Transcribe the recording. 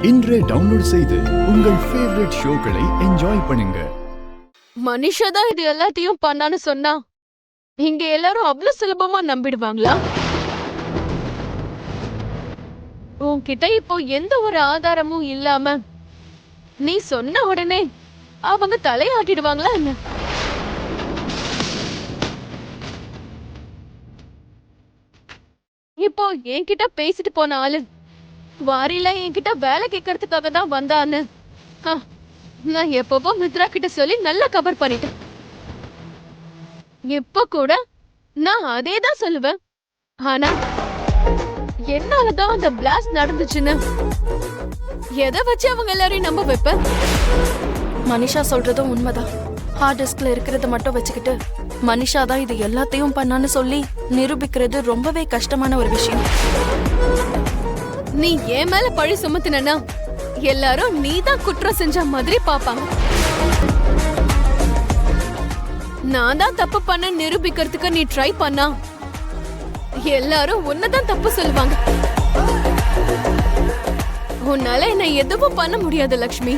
இன்றே டவுன்லோட் செய்து உங்கள் ஃபேவரட் ஷோக்களை என்ஜாய் பண்ணுங்க. மனிஷா தான் இது எல்லாத்தையும் பண்ணான்னு சொன்னா இங்க எல்லாரும் அவ்வளவு சுலபமா நம்பிடுவாங்களா? உன்கிட்ட இப்போ எந்த ஒரு ஆதாரமும் இல்லாம நீ சொன்ன உடனே அவங்க தலையாட்டிடுவாங்களா என்ன? இப்போ என்கிட்ட பேசிட்டு போன ஆளு வாரில என்கிட்ட வேலை கேட்கறதுக்காக தான் வந்தான்னு நான் எப்பவோ மித்ரா கிட்ட சொல்லி நல்லா கவர் பண்ணிட்டேன். எப்ப கூட நான் அதே தான் சொல்லுவேன். ஆனா என்னாலதான் அந்த பிளாஸ்ட் நடந்துச்சுன்னு எதை வச்சு அவங்க எல்லாரையும் நம்ப வைப்ப? மனிஷா சொல்றதும் உண்மைதான். ஹார்ட் டிஸ்க்ல இருக்கிறத மட்டும் வச்சுக்கிட்டு மனிஷா தான் இது எல்லாத்தையும் பண்ணான்னு சொல்லி நிரூபிக்கிறது ரொம்பவே கஷ்டமான ஒரு விஷயம். நீ ஏன் மேல பழி சுமத்தினா எல்லாரும் நீ தான் குற்றம் செஞ்ச மாதிரி பாப்பாங்க. நான் தான் தப்பு பண்ண நிரூபிக்கிறதுக்கு நீ ட்ரை பண்ணா எல்லாரும் உன்னதான் தப்பு சொல்லுவாங்க. உன்னால என்ன எதுவும் பண்ண முடியாது லக்ஷ்மி.